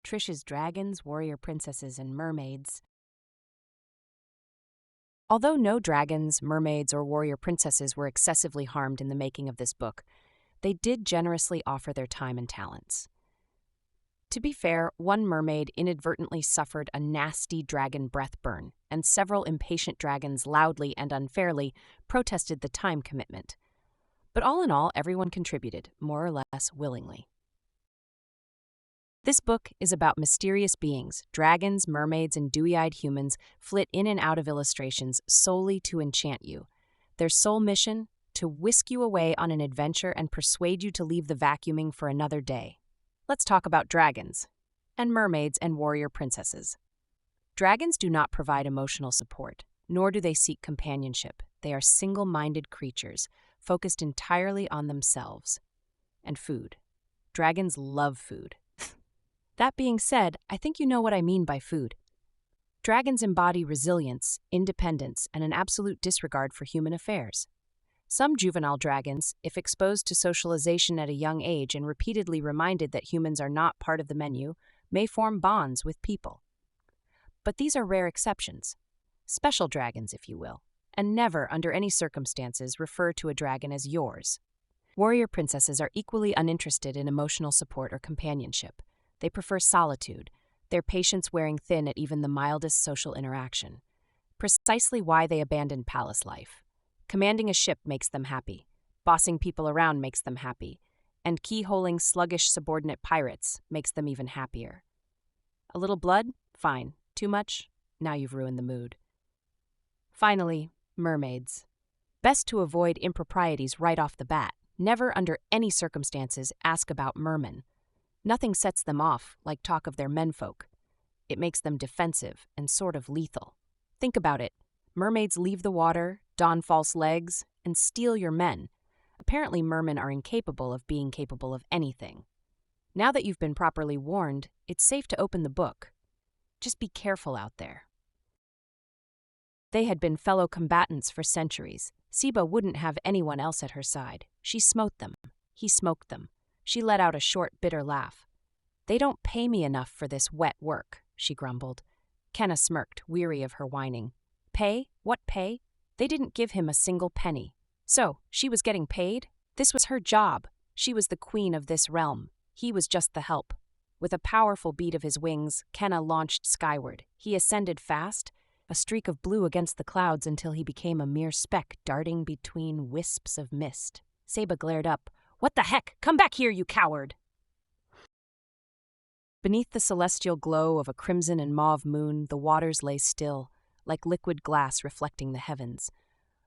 Trish's Dragons, Warrior Princesses, and Mermaids. Although no dragons, mermaids, or warrior princesses were excessively harmed in the making of this book, they did generously offer their time and talents. To be fair, one mermaid inadvertently suffered a nasty dragon breath burn, and several impatient dragons loudly and unfairly protested the time commitment. But all in all, everyone contributed, more or less willingly. This book is about mysterious beings, dragons, mermaids, and dewy-eyed humans flit in and out of illustrations solely to enchant you. Their sole mission? To whisk you away on an adventure and persuade you to leave the vacuuming for another day. Let's talk about dragons, and mermaids and warrior princesses. Dragons do not provide emotional support, nor do they seek companionship. They are single-minded creatures, focused entirely on themselves. And food. Dragons love food. That being said, I think you know what I mean by food. Dragons embody resilience, independence, and an absolute disregard for human affairs. Some juvenile dragons, if exposed to socialization at a young age and repeatedly reminded that humans are not part of the menu, may form bonds with people. But these are rare exceptions. Special dragons, if you will, and never, under any circumstances, refer to a dragon as yours. Warrior princesses are equally uninterested in emotional support or companionship. They prefer solitude, their patience wearing thin at even the mildest social interaction. Precisely why they abandon palace life. Commanding a ship makes them happy, bossing people around makes them happy, and keyholing sluggish subordinate pirates makes them even happier. A little blood? Fine. Too much? Now you've ruined the mood. Finally, mermaids. Best to avoid improprieties right off the bat. Never under any circumstances ask about mermen. Nothing sets them off like talk of their menfolk. It makes them defensive and sort of lethal. Think about it. Mermaids leave the water, don false legs, and steal your men. Apparently mermen are incapable of being capable of anything. Now that you've been properly warned, it's safe to open the book. Just be careful out there. They had been fellow combatants for centuries. Siba wouldn't have anyone else at her side. She smote them. He smoked them. She let out a short, bitter laugh. They don't pay me enough for this wet work, she grumbled. Kenna smirked, weary of her whining. Pay? What pay? They didn't give him a single penny. So, she was getting paid? This was her job. She was the queen of this realm. He was just the help. With a powerful beat of his wings, Kenna launched skyward. He ascended fast, a streak of blue against the clouds until he became a mere speck darting between wisps of mist. Saba glared up. What the heck? Come back here, you coward! Beneath the celestial glow of a crimson and mauve moon, the waters lay still, like liquid glass reflecting the heavens.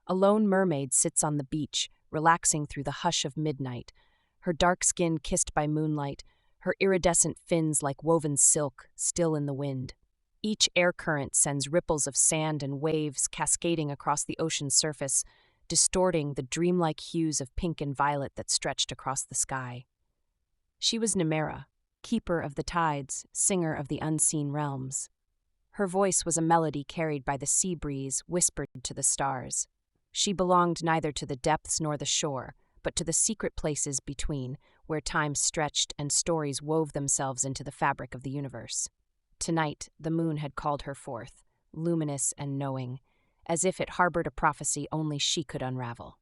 A lone mermaid sits on the beach, relaxing through the hush of midnight, her dark skin kissed by moonlight, her iridescent fins like woven silk, still in the wind. Each air current sends ripples of sand and waves cascading across the ocean's surface, distorting the dreamlike hues of pink and violet that stretched across the sky. She was Nemera, keeper of the tides, singer of the unseen realms. Her voice was a melody carried by the sea breeze, whispered to the stars. She belonged neither to the depths nor the shore, but to the secret places between, where time stretched and stories wove themselves into the fabric of the universe. Tonight, the moon had called her forth, luminous and knowing, as if it harbored a prophecy only she could unravel.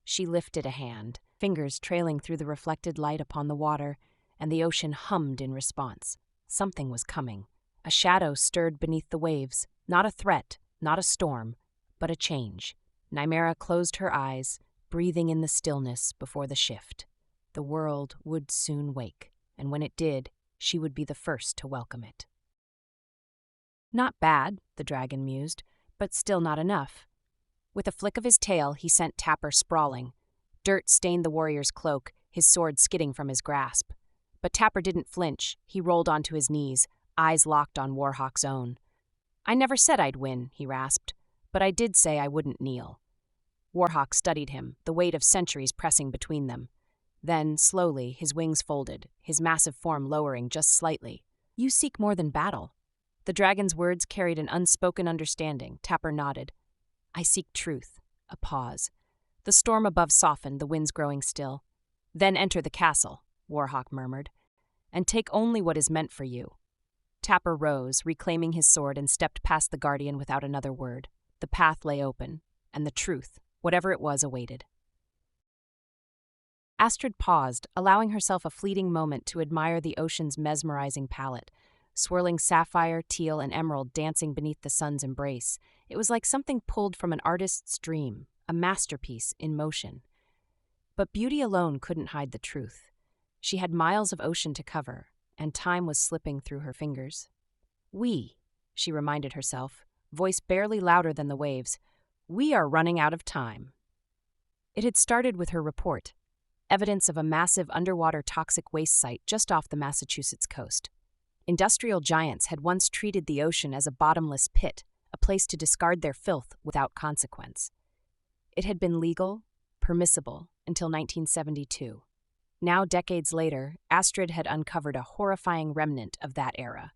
She lifted a hand, fingers trailing through the reflected light upon the water, and the ocean hummed in response. Something was coming. A shadow stirred beneath the waves, not a threat, not a storm, but a change. Nemera closed her eyes, breathing in the stillness before the shift. The world would soon wake, and when it did, she would be the first to welcome it. Not bad, the dragon mused, but still not enough. With a flick of his tail, he sent Tapper sprawling. Dirt stained the warrior's cloak, his sword skidding from his grasp. But Tapper didn't flinch. He rolled onto his knees, eyes locked on Warhawk's own. I never said I'd win, he rasped, but I did say I wouldn't kneel. Warhawk studied him, the weight of centuries pressing between them. Then, slowly, his wings folded, his massive form lowering just slightly. You seek more than battle. The dragon's words carried an unspoken understanding. Tapper nodded. I seek truth. A pause. The storm above softened, the winds growing still. Then enter the castle, Warhawk murmured, and take only what is meant for you. Tapper rose, reclaiming his sword, and stepped past the guardian without another word. The path lay open, and the truth, whatever it was, awaited. Astrid paused, allowing herself a fleeting moment to admire the ocean's mesmerizing palette, swirling sapphire, teal, and emerald dancing beneath the sun's embrace. It was like something pulled from an artist's dream, a masterpiece in motion. But beauty alone couldn't hide the truth. She had miles of ocean to cover, and time was slipping through her fingers. She reminded herself, voice barely louder than the waves, we are running out of time. It had started with her report, evidence of a massive underwater toxic waste site just off the Massachusetts coast. Industrial giants had once treated the ocean as a bottomless pit, a place to discard their filth without consequence. It had been legal, permissible, until 1972. Now, decades later, Astrid had uncovered a horrifying remnant of that era.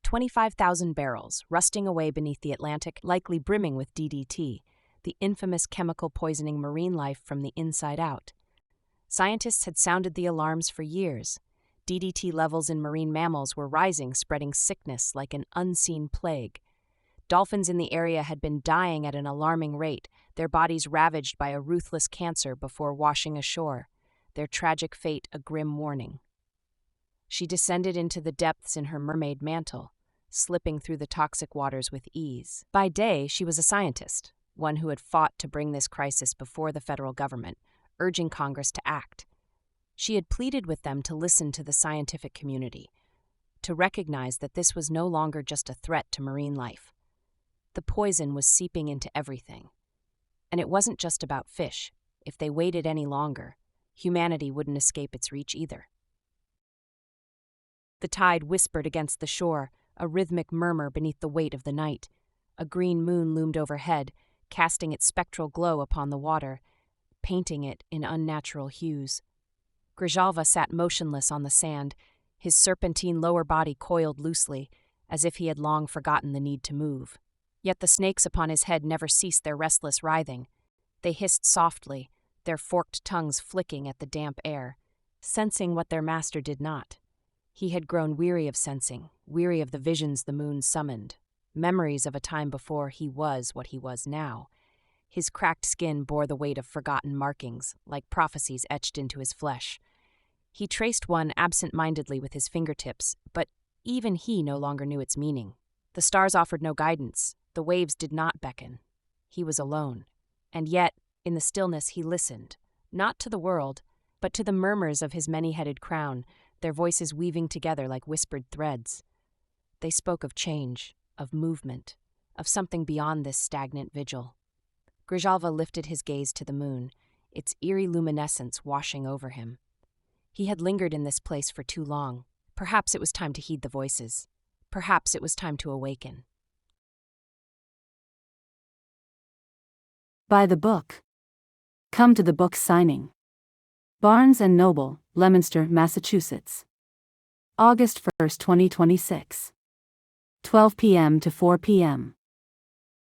25,000 barrels, rusting away beneath the Atlantic, likely brimming with DDT, the infamous chemical poisoning marine life from the inside out. Scientists had sounded the alarms for years. DDT levels in marine mammals were rising, spreading sickness like an unseen plague. Dolphins in the area had been dying at an alarming rate, their bodies ravaged by a ruthless cancer before washing ashore, their tragic fate a grim warning. She descended into the depths in her mermaid mantle, slipping through the toxic waters with ease. By day, she was a scientist, one who had fought to bring this crisis before the federal government, urging Congress to act. She had pleaded with them to listen to the scientific community, to recognize that this was no longer just a threat to marine life. The poison was seeping into everything. And it wasn't just about fish. If they waited any longer, humanity wouldn't escape its reach either. The tide whispered against the shore, a rhythmic murmur beneath the weight of the night. A green moon loomed overhead, casting its spectral glow upon the water, painting it in unnatural hues. Grijalva sat motionless on the sand, his serpentine lower body coiled loosely, as if he had long forgotten the need to move. Yet the snakes upon his head never ceased their restless writhing. They hissed softly, their forked tongues flicking at the damp air, sensing what their master did not. He had grown weary of sensing, weary of the visions the moon summoned, memories of a time before he was what he was now. His cracked skin bore the weight of forgotten markings, like prophecies etched into his flesh. He traced one absent-mindedly with his fingertips, but even he no longer knew its meaning. The stars offered no guidance, the waves did not beckon. He was alone. And yet, in the stillness he listened, not to the world, but to the murmurs of his many-headed crown, their voices weaving together like whispered threads. They spoke of change, of movement, of something beyond this stagnant vigil. Grijalva lifted his gaze to the moon, its eerie luminescence washing over him. He had lingered in this place for too long. Perhaps it was time to heed the voices. Perhaps it was time to awaken. Buy the book. Come to the book signing. Barnes & Noble, Leominster, Massachusetts. August 1, 2026. 12 p.m. to 4 p.m.